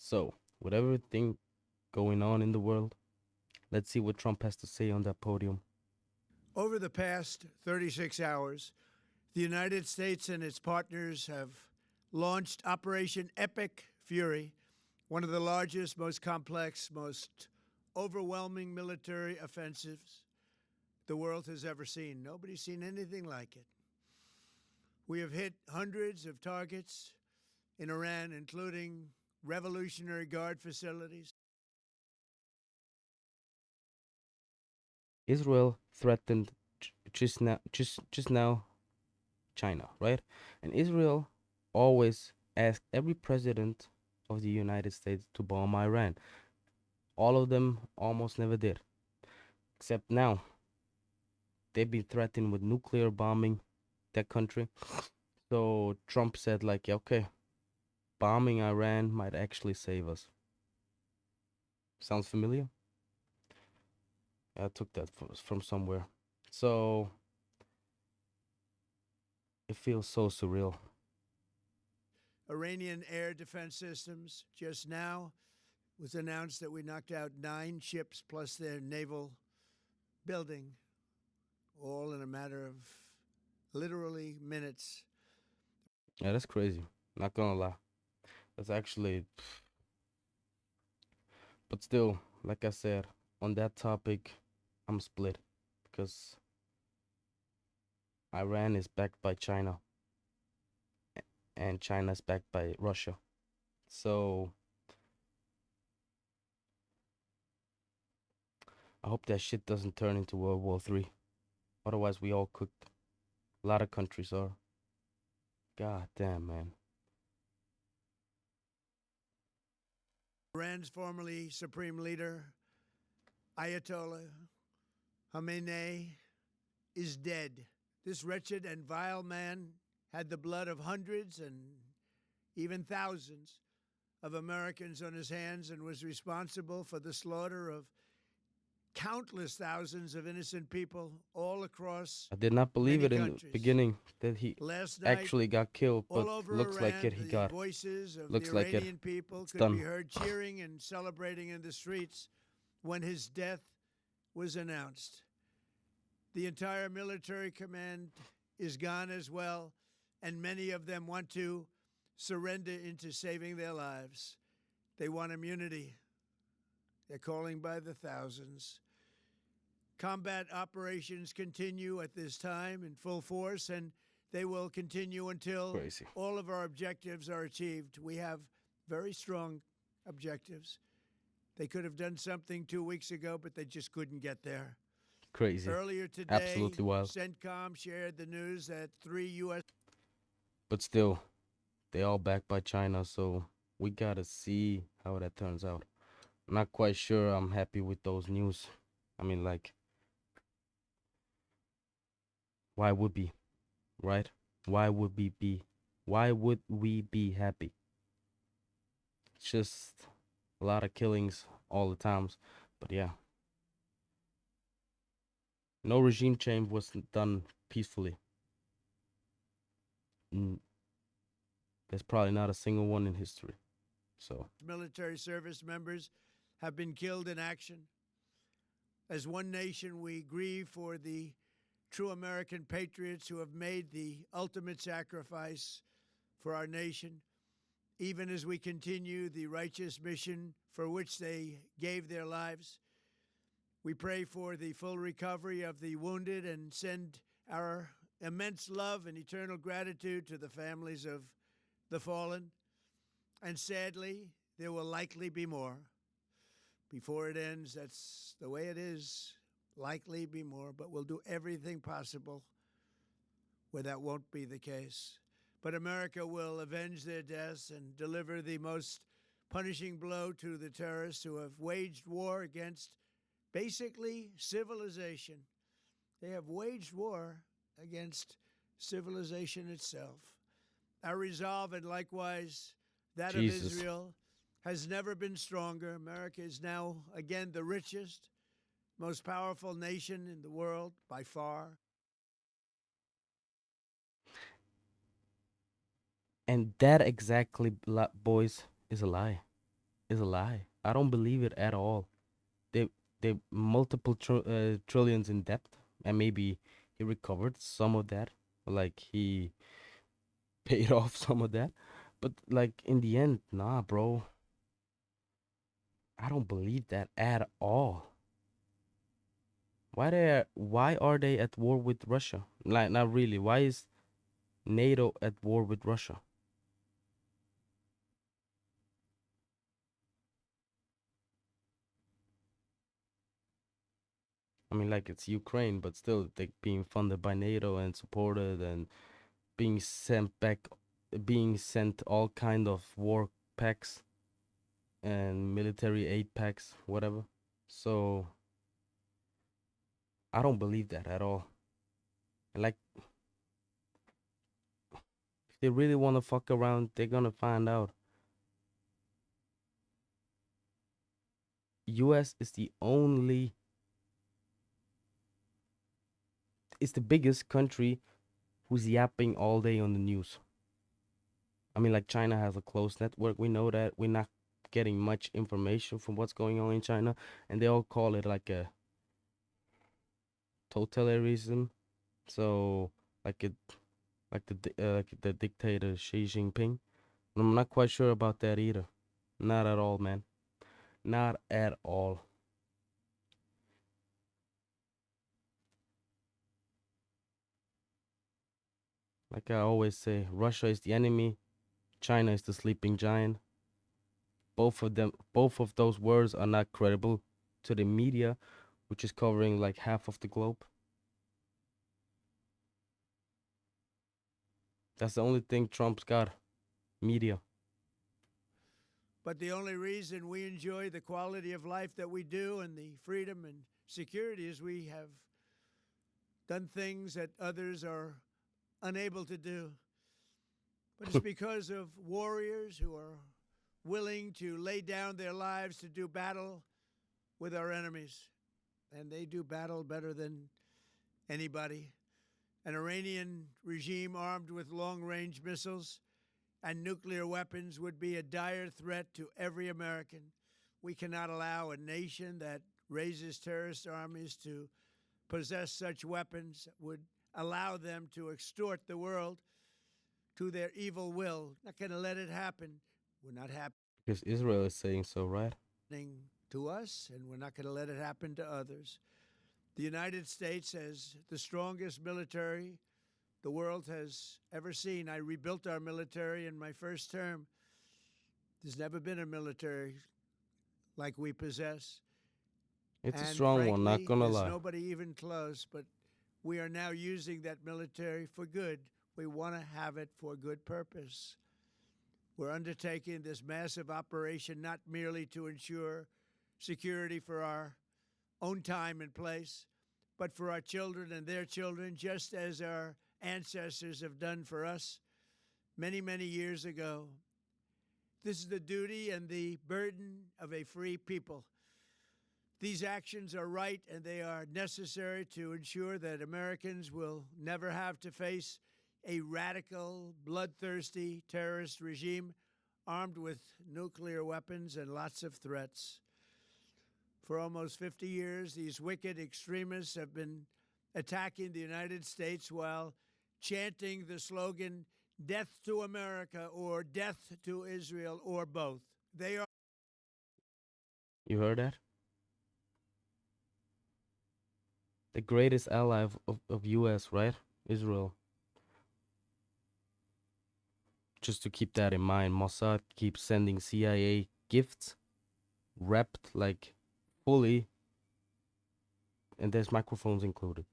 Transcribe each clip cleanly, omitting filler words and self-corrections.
So, with everything going on in the world, let's see what Trump has to say on that podium. Over the past 36 hours, the United States and its partners have launched Operation Epic Fury, one of the largest, most complex, most overwhelming military offensives the world has ever seen. Nobody's seen anything like it. We have hit hundreds of targets in Iran, including Revolutionary Guard facilities. Israel threatened just now China, right? And Israel always asked every president of the United States to bomb Iran. All of them almost never did, except now they've been threatened with nuclear bombing that country. So Trump said like, yeah, okay, bombing Iran might actually save us. Sounds familiar? I took that from somewhere. So it feels so surreal. Iranian air defense systems. Just now was announced that we knocked out 9 ships plus their naval building, all in a matter of literally minutes. Yeah, that's crazy. Not gonna lie. That's actually, but still, like I said, on that topic, I'm split because Iran is backed by China and China is backed by Russia. So I hope that shit doesn't turn into World War III. Otherwise, we all cooked. A lot of countries are. God damn, man. Iran's formerly supreme leader, Ayatollah Khamenei, is dead. This wretched and vile man had the blood of hundreds and even thousands of Americans on his hands and was responsible for the slaughter of countless thousands of innocent people all across I did not believe many it in the countries. beginning that he Last night, actually got killed, but all over looks like it Iran, he the got. voices of the Looks like it. Iranian people It's could be done. heard cheering and celebrating in the streets when his death was announced. The entire military command is gone as well, and many of them want to surrender into saving their lives. They want immunity. They're calling by the thousands. Combat operations continue at this time in full force, and they will continue until Crazy. all of our objectives are achieved. We have very strong objectives. They could have done something 2 weeks ago, but they just couldn't get there. Crazy. Earlier today, Absolutely wild. CENTCOM shared the news that 3 U.S. But still, they all backed by China, so we gotta see how that turns out. I'm not quite sure I'm happy with those news. I mean, like, why would be, right? Why would we be? Why would we be happy? It's just a lot of killings all the times. But yeah, no regime change was done peacefully. Mm, there's probably not a single one in history. So military service members have been killed in action. As one nation, we grieve for the true American patriots who have made the ultimate sacrifice for our nation, even as we continue the righteous mission for which they gave their lives. We pray for the full recovery of the wounded and send our immense love and eternal gratitude to the families of the fallen. And sadly, there will likely be more. Before it ends, that's the way it is. Likely be more, but we'll do everything possible where that won't be the case. But America will avenge their deaths and deliver the most punishing blow to the terrorists who have waged war against basically civilization. They have waged war against civilization itself. Our resolve, and likewise that of Jesus. Israel, has never been stronger. America is now, again, the richest, most powerful nation in the world by far. And that exactly, boys, is a lie. is a lie. I don't believe it at all. They they multiple trillions in debt, and maybe he recovered some of that, like he paid off some of that. But like in the end, nah, bro. I don't believe that at all. Why are they at war with Russia? Like not really. Why is NATO at war with Russia? I mean, like it's Ukraine, but still they being funded by NATO and supported and being sent back, being sent all kind of war packs and military aid packs, whatever. So I don't believe that at all. Like if they really want to fuck around, they're gonna find out. U.S. is the only, it's the biggest country who's yapping all day on the news. I mean, like China has a close network. We know that we're not getting much information from what's going on in China, and they all call it like a totalitarianism. So, like it, like the dictator Xi Jinping. I'm not quite sure about that either. Not at all, man. Not at all. Like I always say, Russia is the enemy. China is the sleeping giant. Both of those words are not credible to the media, which is covering like half of the globe. That's the only thing Trump's got. Media. But the only reason we enjoy the quality of life that we do and the freedom and security is we have done things that others are unable to do. But it's because of warriors who are willing to lay down their lives to do battle with our enemies. And they do battle better than anybody. An Iranian regime armed with long range missiles and nuclear weapons would be a dire threat to every American. We cannot allow a nation that raises terrorist armies to possess such weapons, would allow them to extort the world to their evil will. Not going to let it happen. We're not Because Israel is saying so, right? happening to us, and we're not going to let it happen to others. The United States has the strongest military the world has ever seen. I rebuilt our military in my first term. There's never been a military like we possess. It's a And strong one, not frankly, gonna there's lie. nobody even close, but we are now using that military for good. We want to have it for good purpose. We're undertaking this massive operation not merely to ensure security for our own time and place, but for our children and their children, just as our ancestors have done for us many, many years ago. This is the duty and the burden of a free people. These actions are right and they are necessary to ensure that Americans will never have to face a radical, bloodthirsty terrorist regime armed with nuclear weapons and lots of threats. For almost 50 years, these wicked extremists have been attacking the United States while chanting the slogan, "Death to America" or "Death to Israel" or both. They are You heard that? The greatest ally of US, right? Israel. Just to keep that in mind, Mossad keeps sending CIA gifts wrapped like fully, and there's microphones included.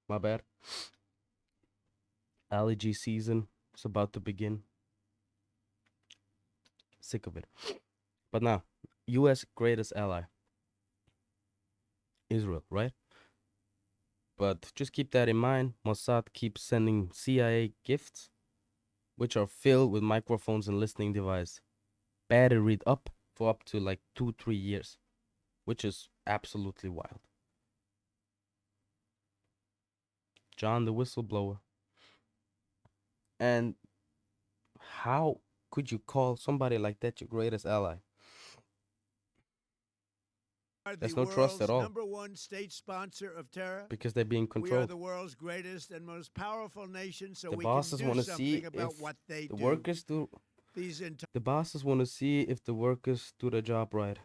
My bad. Allergy season is about to begin. Sick of it. But now, US greatest ally, Israel, right? But just keep that in mind. Mossad keeps sending CIA gifts, which are filled with microphones and listening device, batteried up for up to like 2-3 years, which is absolutely wild. John the whistleblower. And how could you call somebody like that your greatest ally? Are the There's no trust at world's all #1 state sponsor of terror. because they're being We are controlled. the world's greatest and most powerful nation, so The we can bosses do want to see something about if what they the do. workers do. These entire The bosses want to see if the workers do their job right.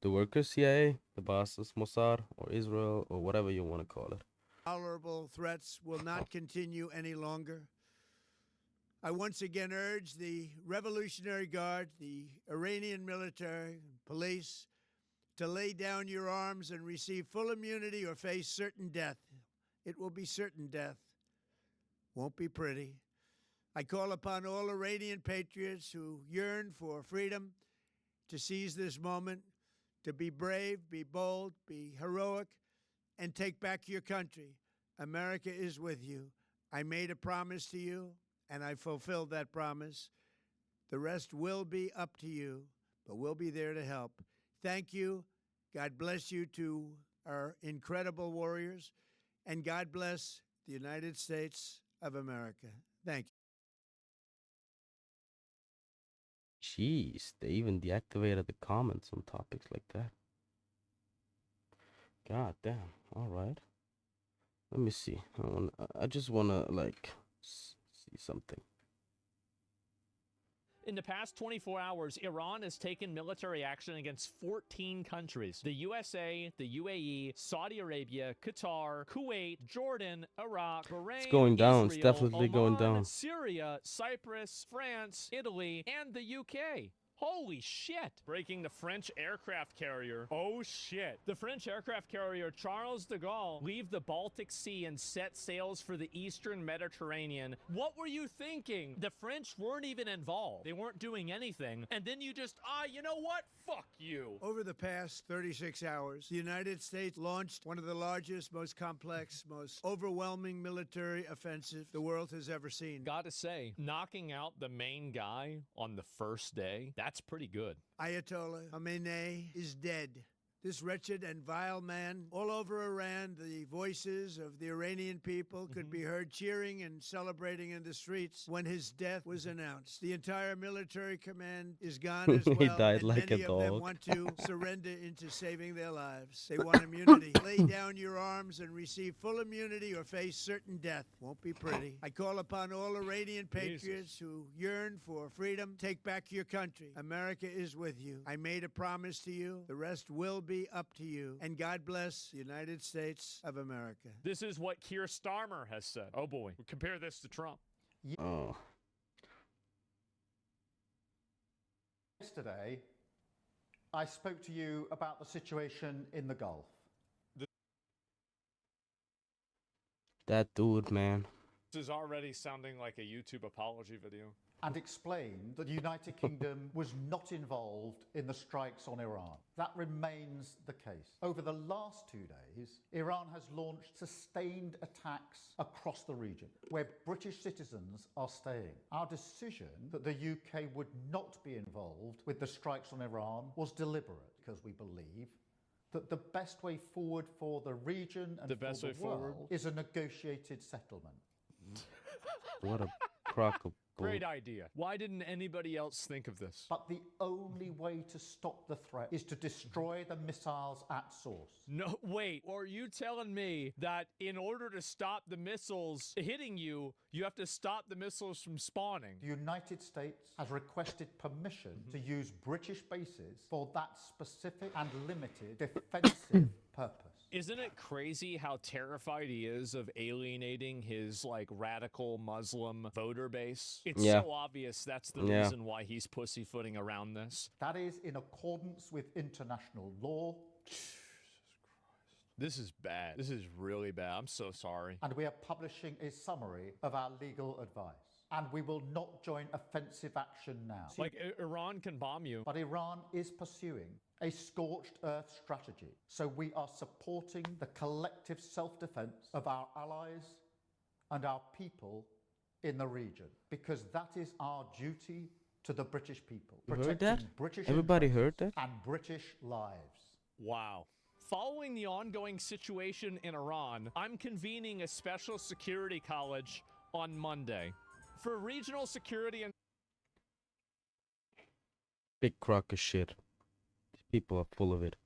The workers, CIA, the bosses, Mossad, or Israel, or whatever you want to call it. tolerable threats will not continue any longer. I once again urge the Revolutionary Guard, the Iranian military, police, to lay down your arms and receive full immunity or face certain death. It will be certain death. Won't be pretty. I call upon all Iranian patriots who yearn for freedom to seize this moment, to be brave, be bold, be heroic, and take back your country. America is with you. I made a promise to you, and I fulfilled that promise. The rest will be up to you, but we'll be there to help. Thank you. God bless you to our incredible warriors, and God bless the United States of America. Thank you. Jeez, they even deactivated the comments on topics like that. God damn. All right. Let me see. I just wanna like see something. In the past 24 hours, Iran has taken military action against 14 countries. The USA, the UAE, Saudi Arabia, Qatar, Kuwait, Jordan, Iraq, Bahrain, It's going down. It's Israel, definitely going Oman, down. Syria, Cyprus, France, Italy, and the UK. Holy shit! Breaking the French aircraft carrier. Oh shit. The French aircraft carrier Charles de Gaulle leave the Baltic Sea and set sails for the Eastern Mediterranean. What were you thinking? The French weren't even involved. They weren't doing anything. And then you just, you know what? Fuck you. Over the past 36 hours, the United States launched one of the largest, most complex, most overwhelming military offensive the world has ever seen. Gotta say, knocking out the main guy on the first day, that's pretty good. Ayatollah Khamenei is dead. This wretched and vile man, all over Iran, the voices of the Iranian people could be heard cheering and celebrating in the streets when his death was announced. The entire military command is gone as well, He died and like many a of them dog. want to surrender into saving their lives. They want immunity. Lay down your arms and receive full immunity or face certain death. Won't be pretty. I call upon all Iranian patriots who yearn for freedom. Take back your country. America is with you. I made a promise to you. The rest will be up to you. And God bless the United States of America. This is what Keir Starmer has said. Oh boy, compare this to Trump. Oh, Yesterday, I spoke to you about the situation in the Gulf. that dude, man. This is already sounding like a YouTube apology video. And explained that the United Kingdom was not involved in the strikes on Iran. That remains the case. Over the last 2 days, Iran has launched sustained attacks across the region where British citizens are staying. Our decision that the UK would not be involved with the strikes on Iran was deliberate because we believe that the best way forward for the region and for the world is a negotiated settlement. What a crock of bull. Great idea. Why didn't anybody else think of this? But the only way to stop the threat is to destroy the missiles at source. No, wait. Are you telling me that in order to stop the missiles hitting you, you have to stop the missiles from spawning? The United States has requested permission to use British bases for that specific and limited defensive purpose. Isn't it crazy how terrified he is of alienating his, like, radical Muslim voter base? It's so obvious that's the reason why he's pussyfooting around this. That is in accordance with international law. This is bad. This is really bad. I'm so sorry. And we are publishing a summary of our legal advice. And we will not join offensive action now. Like, Iran can bomb you. But Iran is pursuing a scorched earth strategy. So we are supporting the collective self-defense of our allies and our people in the region, because that is our duty to the British people. You heard that? British Everybody heard that? and British lives. Wow. Following the ongoing situation in Iran, I'm convening a special security college on Monday. for regional security and Big crock of shit. These people are full of it.